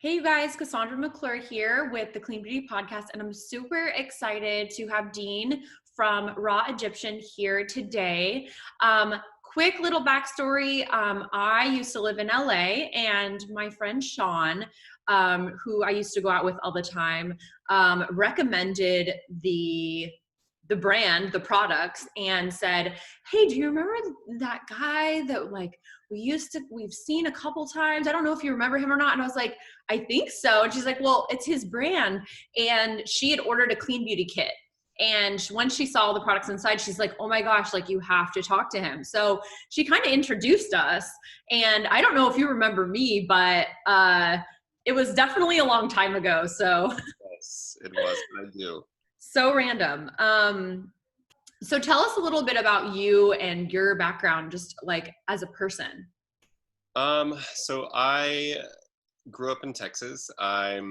Hey you guys, Cassandra McClure here with the Clean Beauty Podcast, and I'm super excited to have Dean from Raw Egyptian here today. Quick little backstory. I used to live in LA, and my friend Sean, who I used to go out with all the time, recommended the brand, the products, and said, hey, do you remember that guy that we've seen a couple times? I don't know if you remember him or not. And I was like, I think so. And she's like, well, it's his brand. And she had ordered a clean beauty kit. And once she saw the products inside, she's like, oh my gosh, like you have to talk to him. So she kind of introduced us. And I don't know if you remember me, but it was definitely a long time ago. So Yes, it was. I do. so random. So tell us a little bit about you and your background, just like as a person. So I grew up in Texas. I've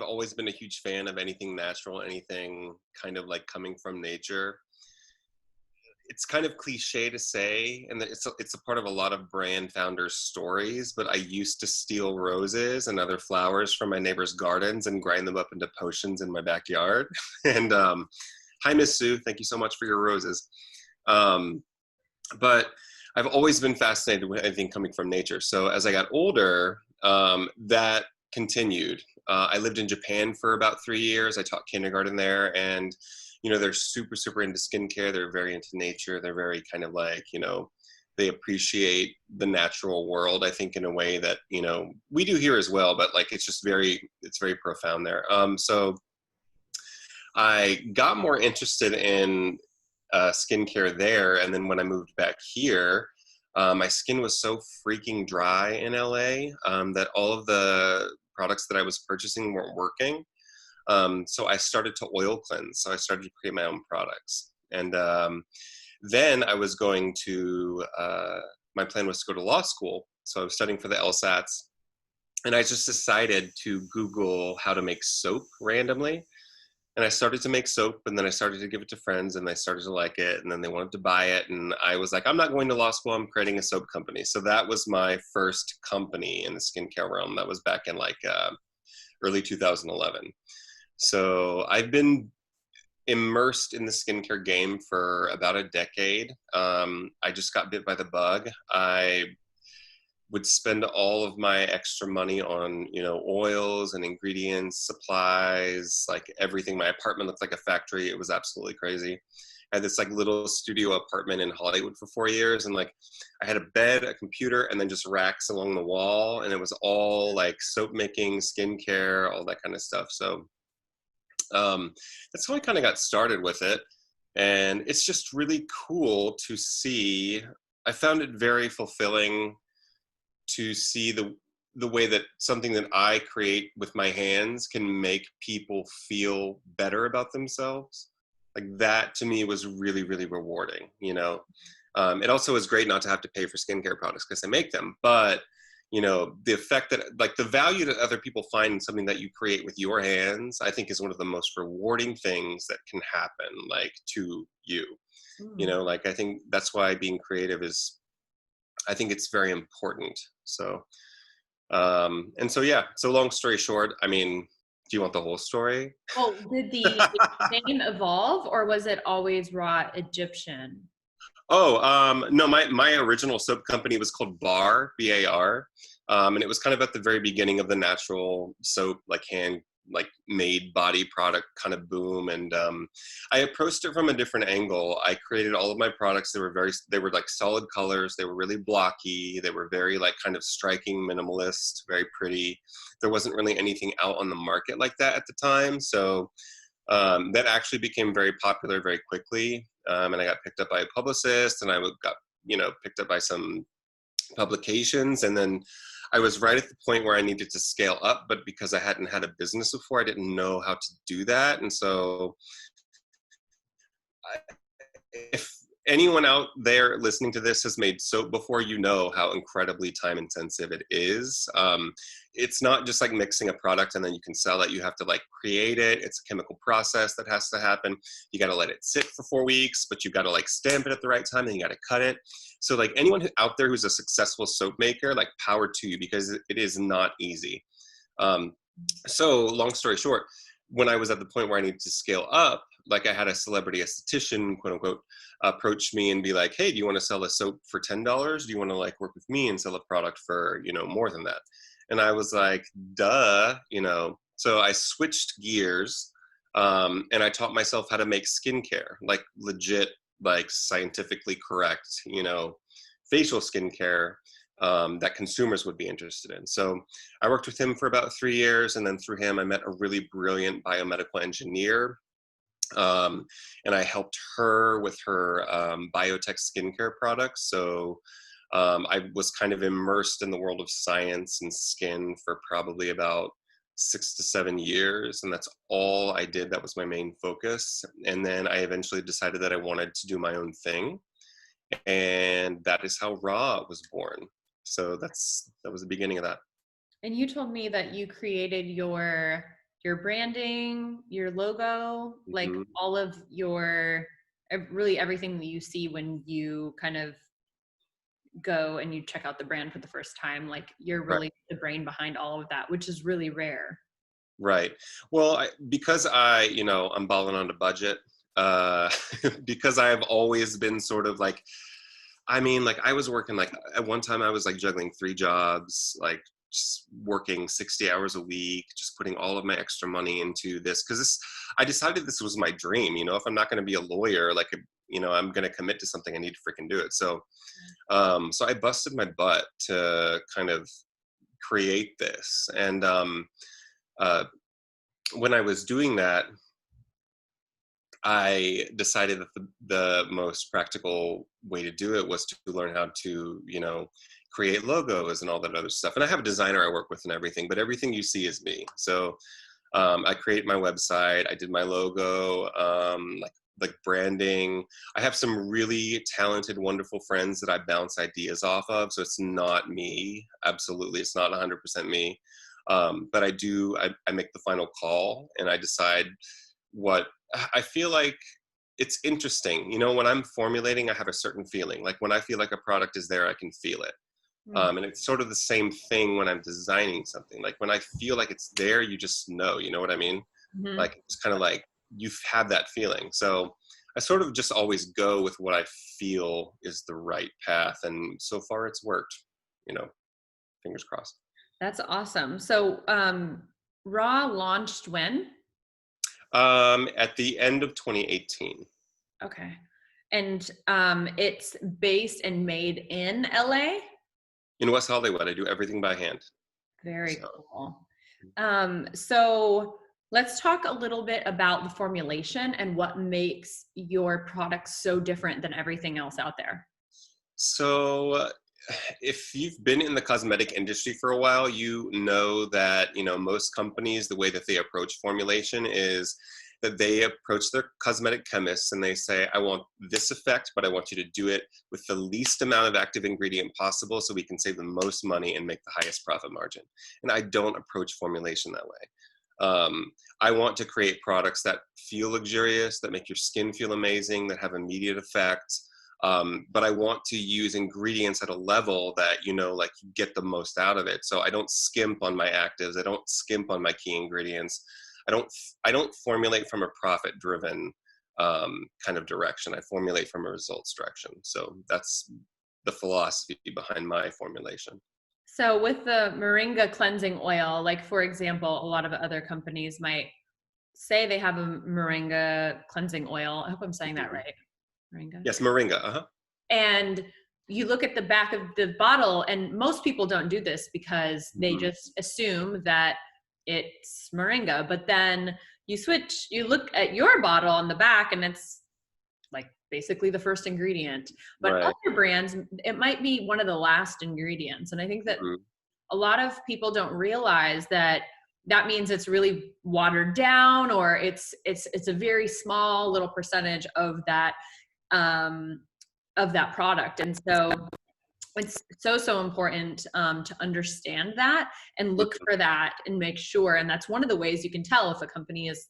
always been a huge fan of anything natural, anything kind of like coming from nature. It's kind of cliche to say, and it's a part of a lot of brand founders' stories, but I used to steal roses and other flowers from my neighbors' gardens and grind them up into potions in my backyard. And hi, Miss Sue. Thank you so much for your roses. But I've always been fascinated with anything coming from nature. So as I got older, that continued. I lived in Japan for about 3 years. I taught kindergarten there, and they're super, super into skincare. Very into nature. They're very kind of like, they appreciate the natural world, I think, in a way that, we do here as well, but like, it's very profound there. So I got more interested in skincare there. And then when I moved back here, my skin was so freaking dry in LA that all of the products that I was purchasing weren't working. So I started to oil cleanse. So I started to create my own products. And then I was going to, my plan was to go to law school. So I was studying for the LSATs. And I just decided to Google how to make soap randomly. And I started to make soap, and then I started to give it to friends, and they started to like it, and then they wanted to buy it. And I was like, I'm not going to law school, I'm creating a soap company. So that was my first company in the skincare realm. That was back in like early 2011. So I've been immersed in the skincare game for about a decade. I just got bit by the bug. I would spend all of my extra money on, oils and ingredients, supplies, like everything. My apartment looked like a factory. It was absolutely crazy. I had this like little studio apartment in Hollywood for 4 years. And like, I had a bed, a computer, and then just racks along the wall. And it was all like soap making, skincare, all that kind of stuff. So that's how I kind of got started with it. And it's just really cool to see. I found it very fulfilling to see the way that something that I create with my hands can make people feel better about themselves. Like that to me was really, really rewarding. It also is great not to have to pay for skincare products because I make them, but the effect that, like, the value that other people find in something that you create with your hands, I think is one of the most rewarding things that can happen, like, to you. Like, I think that's why being creative I think it's very important. So, and so, yeah, so long story short, I mean, do you want the whole story? Well, did the name evolve, or was it always Raw Egyptian? Oh, no, my original soap company was called Bar, B-A-R. And it was kind of at the very beginning of the natural soap, like made body product kind of boom. And I approached it from a different angle. I created all of my products. They were like solid colors. They were really blocky. They were very like kind of striking, minimalist, very pretty. There wasn't really anything out on the market like that at the time. So that actually became very popular very quickly. And I got picked up by a publicist, and I got, picked up by some publications. And then I was right at the point where I needed to scale up, but because I hadn't had a business before, I didn't know how to do that. And so if anyone out there listening to this has made soap before, how incredibly time intensive it is. It's not just like mixing a product and then you can sell it. You have to like create it. It's a chemical process that has to happen. You got to let it sit for 4 weeks, but you got to like stamp it at the right time, and you got to cut it. So like anyone out there who's a successful soap maker, like power to you, because it is not easy. So long story short, when I was at the point where I needed to scale up, like I had a celebrity esthetician, quote unquote, approach me and be like, hey, do you want to sell a soap for $10? Do you want to like work with me and sell a product for, more than that? And I was like, duh, So I switched gears, and I taught myself how to make skincare, like legit, like scientifically correct, facial skincare, that consumers would be interested in. So I worked with him for about 3 years, and then through him, I met a really brilliant biomedical engineer, and I helped her with her biotech skincare products. So I was kind of immersed in the world of science and skin for probably about 6 to 7 years, and that's all I did. That was my main focus. And then I eventually decided that I wanted to do my own thing, and that is how Raw was born. So that was the beginning of that. And you told me that you created your branding, your logo, like Mm-hmm. all of your, really everything that you see when you kind of go and you check out the brand for the first time, like you're Right. really the brain behind all of that, which is really rare. Right. Well, because I'm balling on a budget, uh, because I've always been sort of like, like I was working, like at one time I was like juggling 3 jobs, like just working 60 hours a week, just putting all of my extra money into this. I decided this was my dream, if I'm not going to be a lawyer, like, I'm going to commit to something, I need to freaking do it. So, so I busted my butt to kind of create this. And, uh, when I was doing that, I decided that the most practical way to do it was to learn how to, create logos and all that other stuff. And I have a designer I work with and everything, but everything you see is me. So I create my website, I did my logo, like branding. I have some really talented, wonderful friends that I bounce ideas off of. So it's not me. Absolutely, it's not 100% me. But I make the final call, and I decide what I feel like. It's interesting. When I'm formulating, I have a certain feeling. Like when I feel like a product is there, I can feel it. And it's sort of the same thing when I'm designing something. Like when I feel like it's there, you just know, you know what I mean? Mm-hmm. Like it's kind of like you've had that feeling. So I sort of just always go with what I feel is the right path. And so far it's worked, fingers crossed. That's awesome. So Raw launched when? At the end of 2018. Okay. And it's based and made in LA? In West Hollywood, I do everything by hand. Very So. cool. So let's talk a little bit about the formulation and what makes your product so different than everything else out there. So if you've been in the cosmetic industry for a while, you know that, most companies, the way that they approach formulation is that they approach their cosmetic chemists and they say, I want this effect, but I want you to do it with the least amount of active ingredient possible so we can save the most money and make the highest profit margin. And I don't approach formulation that way. I want to create products that feel luxurious, that make your skin feel amazing, that have immediate effect. But I want to use ingredients at a level that, like you get the most out of it. So I don't skimp on my actives. I don't skimp on my key ingredients. I don't formulate from a profit-driven kind of direction. I formulate from a results direction. So that's the philosophy behind my formulation. So with the Moringa Cleansing Oil, like for example, a lot of other companies might say they have a Moringa Cleansing Oil. I hope I'm saying that right. Moringa? Yes, Moringa. Uh-huh. And you look at the back of the bottle, and most people don't do this because they just assume that it's Moringa. But then you look at your bottle on the back, and it's like basically the first ingredient. But Right. other brands, it might be one of the last ingredients. And I think that a lot of people don't realize that means it's really watered down, or it's a very small little percentage of that product. And so it's so important to understand that and look for that and make sure. And that's one of the ways you can tell if a company is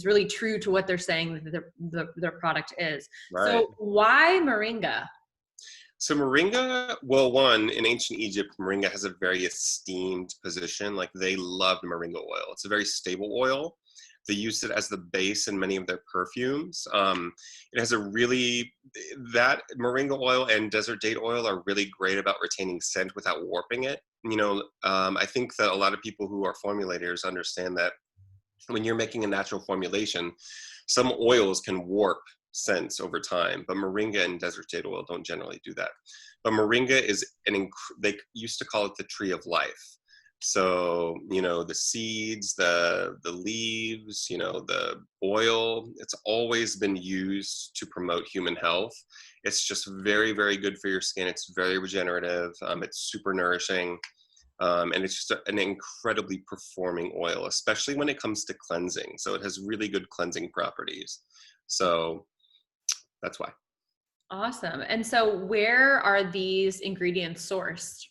really true to what they're saying that their product is. Right. So why Moringa? So Moringa, well, one, in ancient Egypt, Moringa has a very esteemed position. Like they loved Moringa oil. It's a very stable oil. They used it as the base in many of their perfumes. It has a really, that Moringa oil and desert date oil are really great about retaining scent without warping it. I think that a lot of people who are formulators understand that when you're making a natural formulation, some oils can warp scents over time, but moringa and desert jade oil don't generally do that. But moringa is they used to call it the tree of life. So, the seeds, the leaves, the oil, it's always been used to promote human health. It's just very, very good for your skin. It's very regenerative. It's super nourishing. And it's just an incredibly performing oil, especially when it comes to cleansing. So it has really good cleansing properties. So that's why. Awesome. And so where are these ingredients sourced?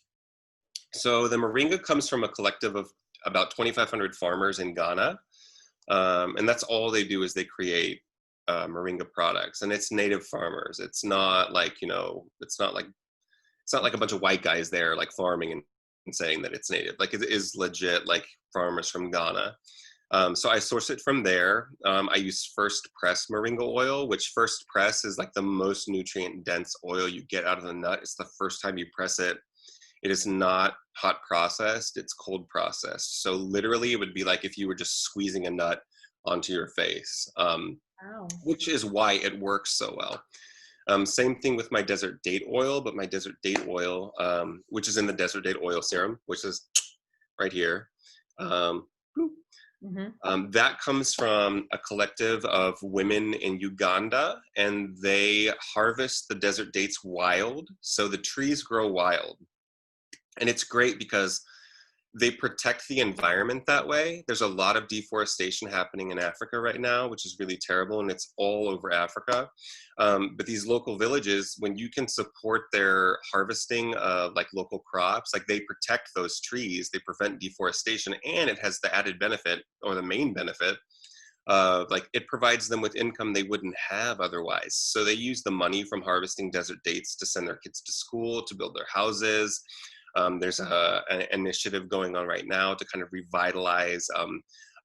So the moringa comes from a collective of about 2,500 farmers in Ghana. And that's all they do is they create moringa products. And it's native farmers. It's not like, it's not like a bunch of white guys there like farming and saying that it's native. Like it is legit, like farmers from Ghana. So I source it from there. I use first press moringa oil, which first press is like the most nutrient dense oil you get out of the nut. It's the first time you press it. It is not hot processed, it's cold processed. So literally it would be like if you were just squeezing a nut onto your face, Wow. which is why it works so well. Same thing with my desert date oil, but my desert date oil, which is in the desert date oil serum, which is right here. That comes from a collective of women in Uganda, and they harvest the desert dates wild. So the trees grow wild. And it's great because they protect the environment that way. There's a lot of deforestation happening in Africa right now, which is really terrible, and it's all over Africa. But these local villages, when you can support their harvesting of like local crops, like they protect those trees, they prevent deforestation, and it has the added benefit, or the main benefit, like it provides them with income they wouldn't have otherwise. So they use the money from harvesting desert dates to send their kids to school, to build their houses. There's an initiative going on right now to kind of revitalize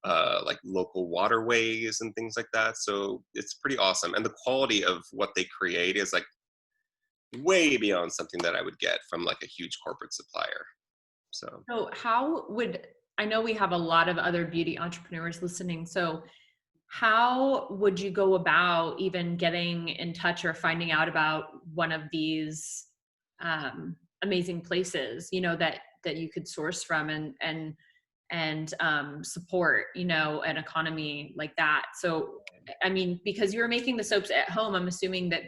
like local waterways and things like that. So it's pretty awesome. And the quality of what they create is like way beyond something that I would get from like a huge corporate supplier. So I know we have a lot of other beauty entrepreneurs listening. So how would you go about even getting in touch or finding out about one of these amazing places, that you could source from and support, an economy like that? So, I mean, because you were making the soaps at home, I'm assuming that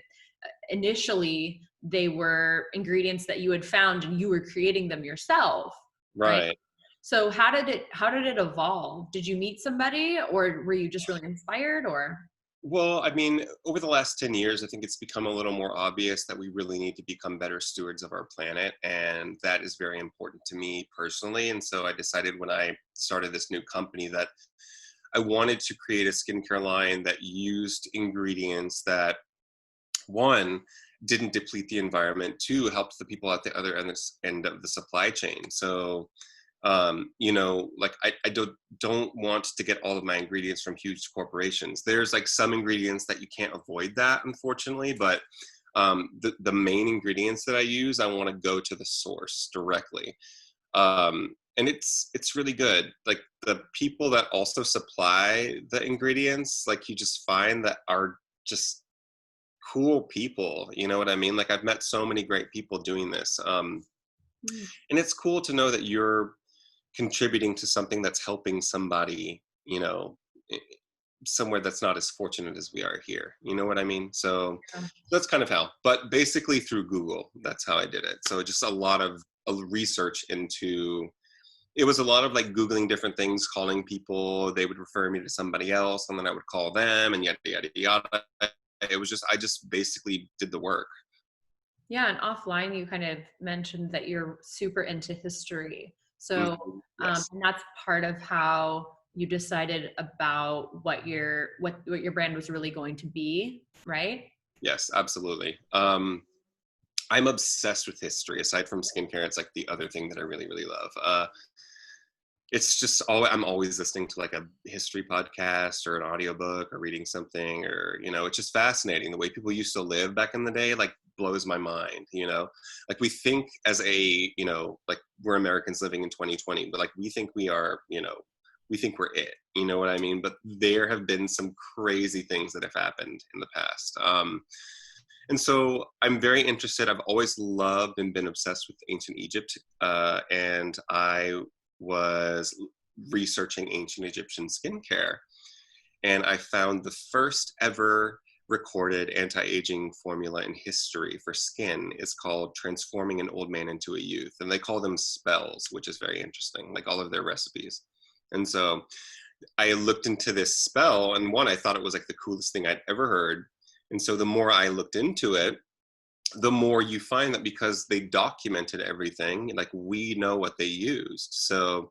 initially they were ingredients that you had found and you were creating them yourself, right? So how did it evolve? Did you meet somebody, or were you just really inspired, or? Well, I mean, over the last 10 years, I think it's become a little more obvious that we really need to become better stewards of our planet. And that is very important to me personally. And so I decided when I started this new company that I wanted to create a skincare line that used ingredients that, one, didn't deplete the environment, two, helped the people at the other end of the supply chain. So like I don't want to get all of my ingredients from huge corporations. There's like some ingredients that you can't avoid that, unfortunately, but the main ingredients that I use, I want to go to the source directly. And it's really good. Like the people that also supply the ingredients, like you just find that are just cool people, you know what I mean? Like I've met so many great people doing this. And it's cool to know that you're contributing to something that's helping somebody, somewhere that's not as fortunate as we are here. You know what I mean? So that's kind of how, but basically through Google, that's how I did it. So just a lot of research it was a lot of like Googling different things, calling people, they would refer me to somebody else, and then I would call them, and yada, yada, yada. I just basically did the work. Yeah. And offline, you kind of mentioned that you're super into history. So, Yes. and that's part of how you decided about what your brand was really going to be, right? Yes, absolutely. I'm obsessed with history. Aside from skincare, it's like the other thing that I really, really love. It's just I'm always listening to like a history podcast or an audiobook or reading something, or, you know, it's just fascinating. The way people used to live back in the day, like, blows my mind, you know? Like, we think as a, you know, like, we're Americans living in 2020, but like, we think we are, you know, we think we're it, you know what I mean? But there have been some crazy things that have happened in the past. And so I'm very interested. I've always loved and been obsessed with ancient Egypt. And I was researching ancient Egyptian skincare. And I found the first ever recorded anti-aging formula in history for skin is called Transforming an Old Man into a Youth. And they call them spells, which is very interesting, like all of their recipes. And so I looked into this spell, and one, I thought it was like the coolest thing I'd ever heard. And so the more I looked into it, the more you find that because they documented everything, like, we know what they used. So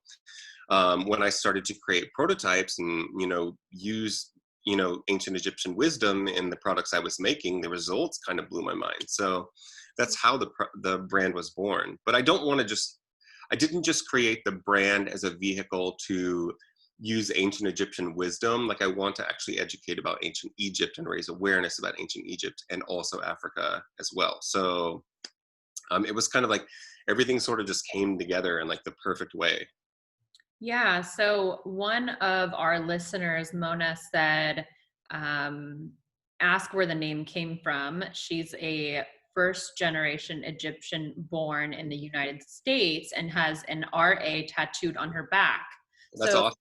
when I started to create prototypes and, you know, use, you know, ancient Egyptian wisdom in the products I was making, the results kind of blew my mind. So that's how the brand was born. But I didn't just create the brand as a vehicle to use ancient Egyptian wisdom. Like, I want to actually educate about ancient Egypt and raise awareness about ancient Egypt and also Africa as well. So it was kind of like everything sort of just came together in like the perfect way. Yeah. So one of our listeners, Mona, said, ask where the name came from. She's a first generation Egyptian born in the United States and has an RA tattooed on her back. That's So, awesome.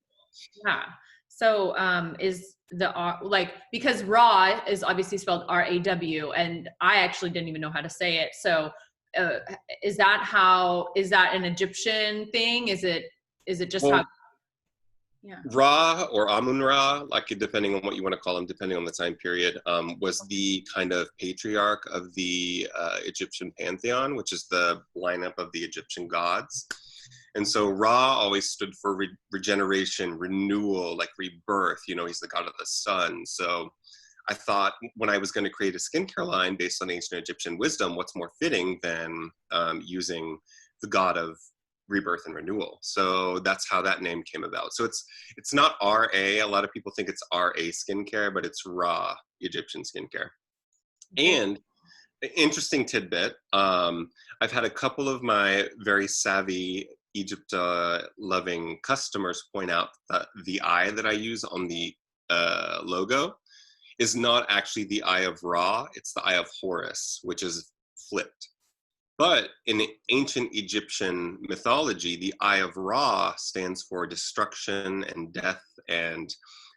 yeah. So, is the R, like, because raw is obviously spelled RAW, and I actually didn't even know how to say it. So, uh, is that an Egyptian thing? Is it just how? Well, Yeah. Ra or Amun Ra, like, depending on what you want to call him, depending on the time period, was the kind of patriarch of the Egyptian pantheon, which is the lineup of the Egyptian gods. And so Ra always stood for regeneration, renewal, like rebirth. You know, he's the god of the sun. So I thought when I was going to create a skincare line based on ancient Egyptian wisdom, what's more fitting than using the god of rebirth and renewal. So that's how that name came about. So it's not RA. A lot of people think it's RA skincare, but it's Ra Egyptian skincare. And interesting tidbit, I've had a couple of my very savvy Egypt loving customers point out that the eye that I use on the logo is not actually the eye of Ra, it's the eye of Horus, which is flipped. But in ancient Egyptian mythology, the Eye of Ra stands for destruction and death, and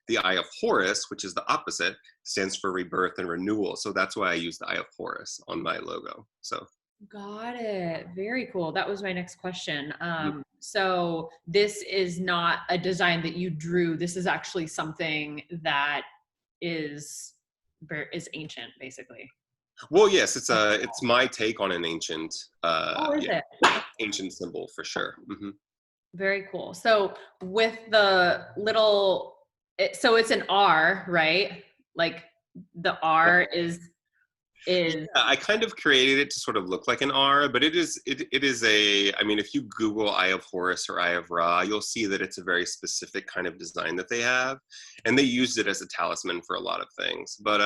the Eye of Horus, which is the opposite, stands for rebirth and renewal. So that's why I use the Eye of Horus on my logo. So Got it. Very cool. That was my next question. So this is not a design that you drew. This is actually something that is is ancient, basically. well, yes, it's my take on an ancient Oh, is yeah, it? ancient symbol for sure. Very cool. So with the little, so it's an R, right? Like the R is Yeah, I kind of created it to sort of look like an R, but it is a, I mean, if you Google Eye of Horus or Eye of Ra, you'll see that it's a very specific kind of design that they have, and they used it as a talisman for a lot of things. But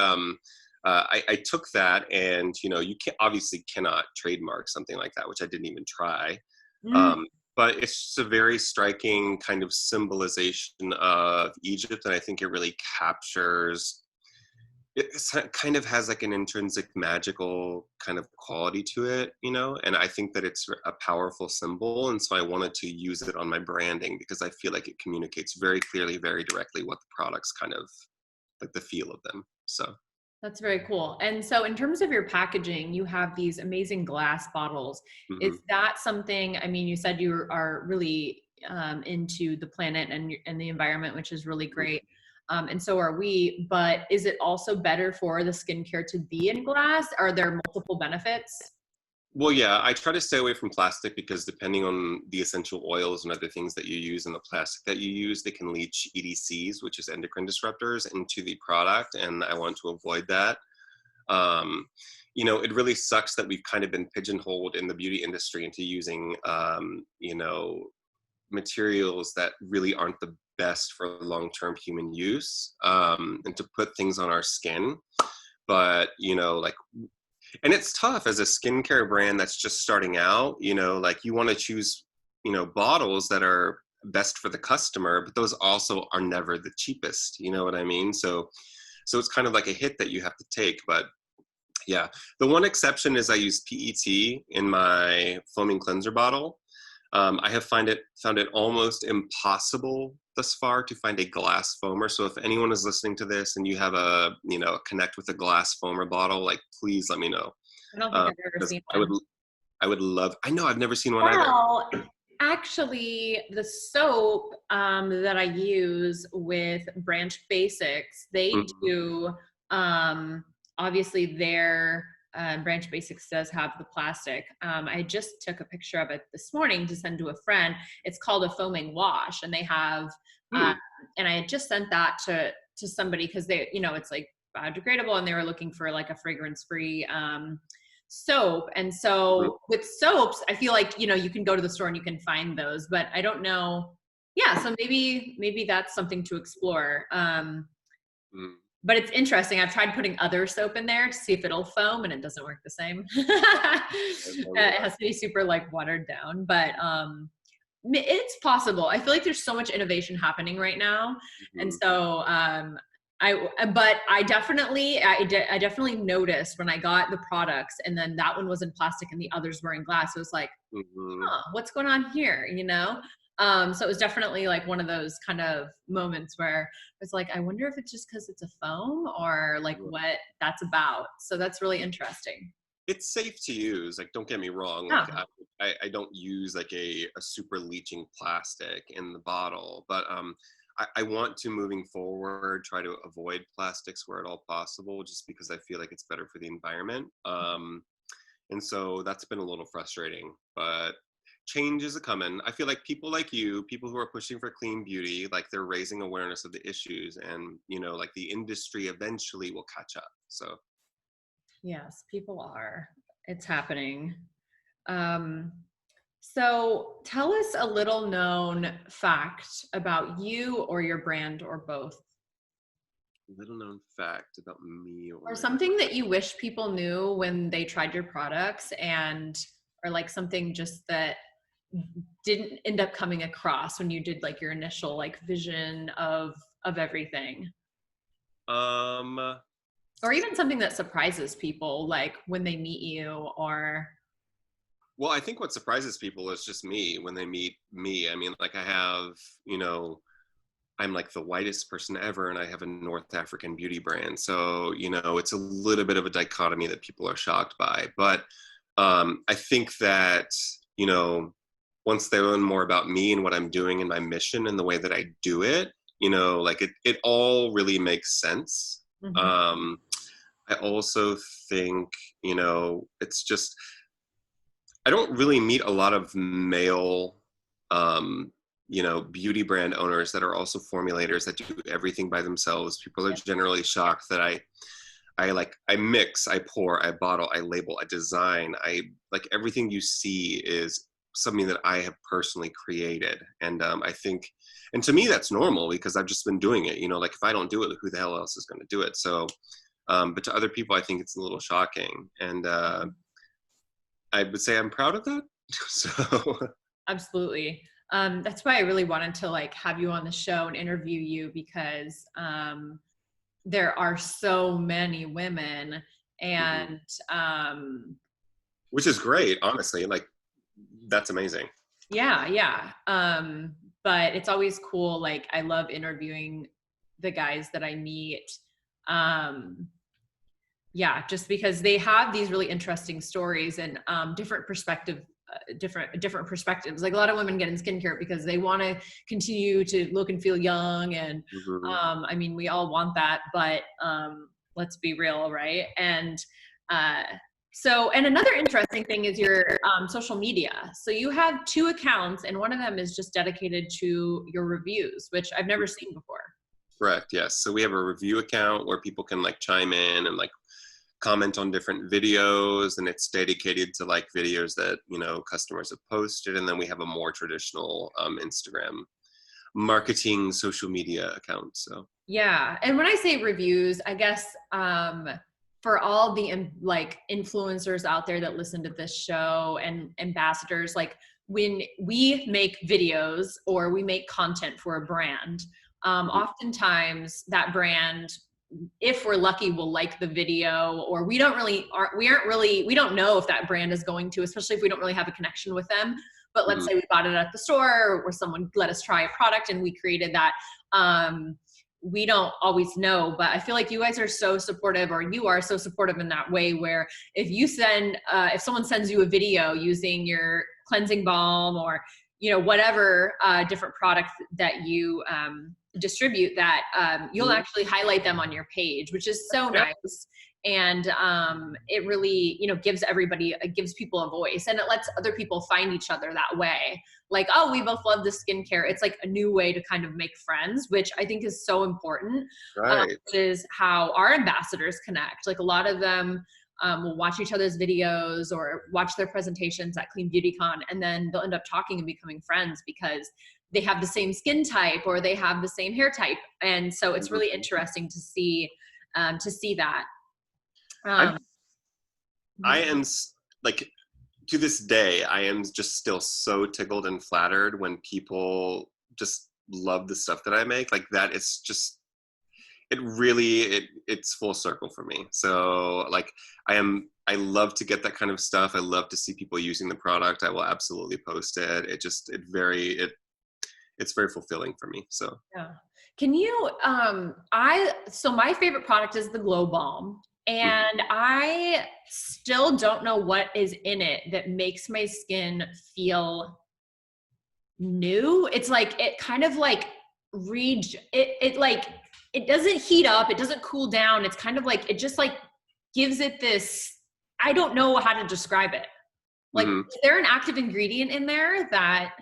I took that, and, you know, you obviously cannot trademark something like that, which I didn't even try. Mm, Um, but it's just a very striking kind of symbolization of Egypt, and I think it really captures, it kind of has like an intrinsic magical kind of quality to it, you know, and I think that it's a powerful symbol. And so I wanted to use it on my branding because I feel like it communicates very clearly, very directly what the products kind of like, the feel of them. So that's very cool. And so in terms of your packaging, you have these amazing glass bottles. mhm. Is that something, I mean, you said you are really into the planet and the environment, which is really great. And so are we, but is it also better for the skincare to be in glass? Are there multiple benefits? Well, yeah, I try to stay away from plastic because depending on the essential oils and other things that you use and the plastic that you use, they can leach EDCs, which is endocrine disruptors, into the product, and I want to avoid that. Um, you know, it really sucks that we've kind of been pigeonholed in the beauty industry into using, you know, materials that really aren't the best for long-term human use, and to put things on our skin. But, you know, like, and it's tough as a skincare brand that's just starting out, you know, like you want to choose, you know, bottles that are best for the customer, but those also are never the cheapest, you know what I mean? So it's kind of like a hit that you have to take. But yeah, the one exception is I use PET in my foaming cleanser bottle. I have found it almost impossible thus far to find a glass foamer. So if anyone is listening to this and you have a, you know, connect with a glass foamer bottle, like, please let me know. I don't think I've ever seen one. I would love, I know I've never seen one either. Well, actually, the soap that I use with Branch Basics, they do, obviously their Branch Basics does have the plastic. I just took a picture of it this morning to send to a friend. It's called a foaming wash, and they have, and I had just sent that to somebody because they, you know, it's like biodegradable, and they were looking for like a fragrance-free soap. And so with soaps, I feel like, you know, you can go to the store and you can find those, but I don't know. Yeah. So maybe that's something to explore. But it's interesting. I've tried putting other soap in there to see if it'll foam, and it doesn't work the same. It has to be super like watered down, but it's possible. I feel like there's so much innovation happening right now. And so I definitely noticed when I got the products, and then that one was in plastic and the others were in glass. It was like, what's going on here? You know? So it was definitely like one of those kind of moments where it's like, I wonder if it's just because it's a foam or like what that's about. So that's really interesting. It's safe to use. Like, don't get me wrong. Like, I don't use like a super leaching plastic in the bottle, but I want to, moving forward, try to avoid plastics where at all possible, just because I feel like it's better for the environment. And so that's been a little frustrating, but change is a coming. I feel like people like you, people who are pushing for clean beauty, like they're raising awareness of the issues, and, you know, like the industry eventually will catch up. So yes, people are. It's happening. So tell us a little known fact about you or your brand, or both. Little known fact about me, or something that you wish people knew when they tried your products, or like something just that didn't end up coming across when you did like your initial like vision of everything. Or even something that surprises people, like when they meet you, or. Well, I think what surprises people is just me when they meet me. I mean, like I have, you know, I'm like the whitest person ever, and I have a North African beauty brand. So, you know, it's a little bit of a dichotomy that people are shocked by. But I think that, you know, once they learn more about me and what I'm doing and my mission and the way that I do it, you know, like it all really makes sense. I also think, you know, it's just, I don't really meet a lot of male, you know, beauty brand owners that are also formulators that do everything by themselves. People are generally shocked that I mix, I pour, I bottle, I label, I design. Like everything you see is something that I have personally created. And I think, and to me that's normal because I've just been doing it, you know, like if I don't do it, who the hell else is going to do it? So, but to other people, I think it's a little shocking. And I would say I'm proud of that. So Absolutely. That's why I really wanted to like have you on the show and interview you, because there are so many women, and which is great, honestly. Like that's amazing. Yeah. But it's always cool. Like I love interviewing the guys that I meet. Yeah, just because they have these really interesting stories and different perspectives. Like a lot of women get in skincare because they want to continue to look and feel young, and I mean we all want that, but let's be real, right? And so, and another interesting thing is your social media. So you have 2 accounts, and one of them is just dedicated to your reviews, which I've never seen before. Correct. Yes. So we have a review account where people can like chime in and like comment on different videos, and it's dedicated to like videos that, you know, customers have posted. And then we have a more traditional Instagram marketing social media account. So yeah. And when I say reviews, I guess for all the like influencers out there that listen to this show and ambassadors, like when we make videos or we make content for a brand, oftentimes that brand, if we're lucky, will like the video, or we don't know if that brand is going to, especially if we don't really have a connection with them. But let's say we bought it at the store, or someone let us try a product and we created that. We don't always know, but I feel like you guys are so supportive, or you are so supportive in that way, where if you send, if someone sends you a video using your cleansing balm, or, you know, whatever different product that you distribute, that you'll actually highlight them on your page, which is so nice. And it really, you know, gives people a voice, and it lets other people find each other that way. Like, oh, we both love the skincare. It's like a new way to kind of make friends, which I think is so important. right. Which is how our ambassadors connect. Like a lot of them will watch each other's videos or watch their presentations at Clean Beauty Con, and then they'll end up talking and becoming friends because they have the same skin type or they have the same hair type. And so it's really interesting to see that. I am like, to this day, I am just still so tickled and flattered when people just love the stuff that I make. Like that, it's just, it's full circle for me. So like I love to get that kind of stuff. I love to see people using the product. I will absolutely post it. It's very fulfilling for me. So yeah. Can you, so my favorite product is the Glow Balm. And I still don't know what is in it that makes my skin feel new. It's like, it kind of like it doesn't heat up. It doesn't cool down. It's kind of like, it just like gives it this, I don't know how to describe it. Like, is there an active ingredient in there that?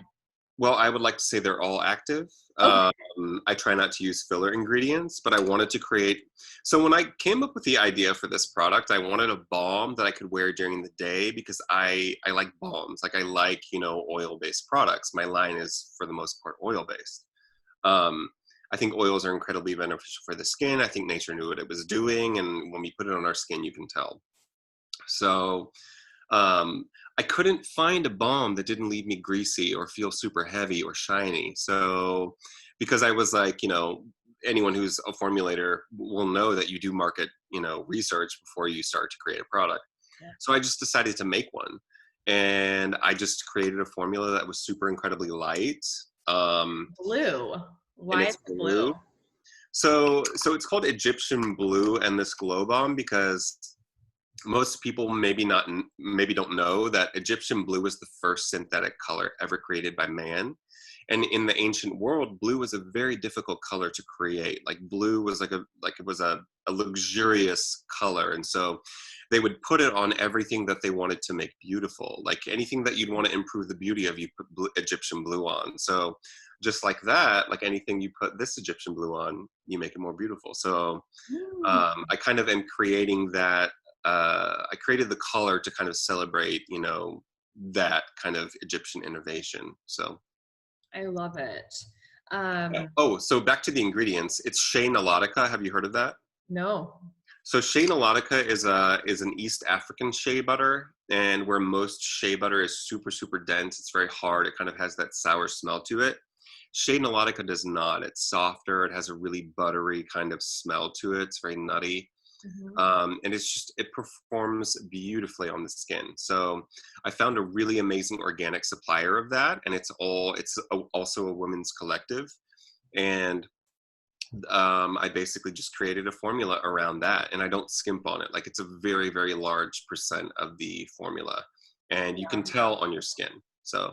Well, I would like to say they're all active. Okay. I try not to use filler ingredients, but I wanted to create. So when I came up with the idea for this product, I wanted a balm that I could wear during the day, because I like balms. Like I like, you know, oil-based products. My line is for the most part oil-based. I think oils are incredibly beneficial for the skin. I think nature knew what it was doing, and when we put it on our skin, you can tell. So I couldn't find a balm that didn't leave me greasy or feel super heavy or shiny. So because I was like, you know, anyone who's a formulator will know that you do market, you know, research before you start to create a product. Yeah. So I just decided to make one, and I just created a formula that was super incredibly light. Blue. Why is it blue? So it's called Egyptian Blue and this Glow Balm because most people maybe don't know that Egyptian blue was the first synthetic color ever created by man. And in the ancient world, blue was a very difficult color to create. Like blue was it was a luxurious color. And so they would put it on everything that they wanted to make beautiful. Like anything that you'd want to improve the beauty of, you put Egyptian blue on. So just like that, like anything you put this Egyptian blue on, you make it more beautiful. So I kind of am creating that. I created the color to kind of celebrate, you know, that kind of Egyptian innovation. So I love it. So back to the ingredients. It's shea melodica. Have you heard of that? No. So shea melodica is an East African shea butter, and where most shea butter is super, super dense, it's very hard. It kind of has that sour smell to it. Shea melodica does not. It's softer. It has a really buttery kind of smell to it. It's very nutty. And it performs beautifully on the skin. So I found a really amazing organic supplier of that, and it's also a women's collective. And I basically just created a formula around that, and I don't skimp on it. Like it's a very, very large percent of the formula, and you can tell on your skin. So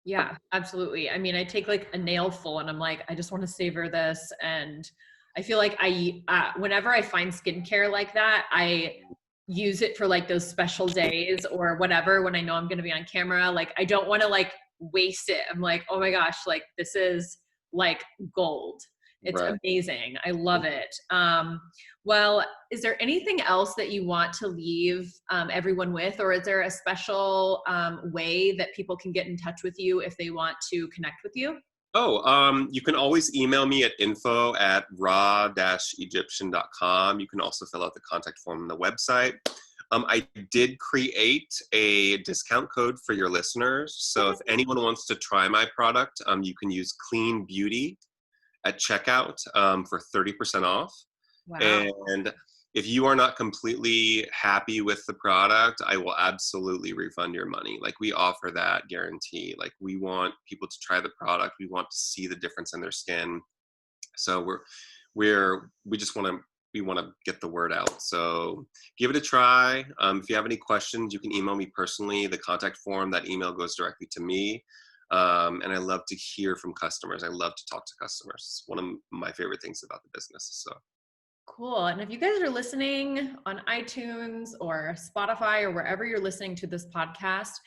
yeah, absolutely. I mean, I take like a nail full and I'm like, I just want to savor this. And I feel like whenever I find skincare like that, I use it for like those special days or whatever, when I know I'm going to be on camera. Like, I don't want to like waste it. I'm like, oh my gosh, like this is like gold. It's Right. amazing. I love it. Well, is there anything else that you want to leave everyone with, or is there a special way that people can get in touch with you if they want to connect with you? Oh, you can always email me at info@raw-egyptian.com. You can also fill out the contact form on the website. I did create a discount code for your listeners. So if anyone wants to try my product, you can use Clean Beauty at checkout for 30% off. Wow. And if you are not completely happy with the product, I will absolutely refund your money. Like, we offer that guarantee. Like, we want people to try the product. We want to see the difference in their skin. So we just want to get the word out. So give it a try. If you have any questions, you can email me personally. The contact form, that email goes directly to me. And I love to hear from customers. I love to talk to customers. It's one of my favorite things about the business. So. Cool. And if you guys are listening on iTunes or Spotify or wherever you're listening to this podcast,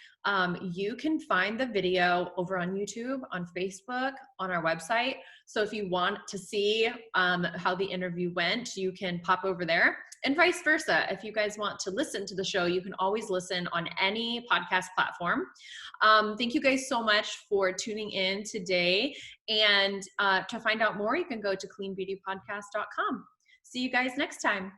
you can find the video over on YouTube, on Facebook, on our website. So if you want to see how the interview went, you can pop over there. And vice versa. If you guys want to listen to the show, you can always listen on any podcast platform. Thank you guys so much for tuning in today. And to find out more, you can go to cleanbeautypodcast.com. See you guys next time.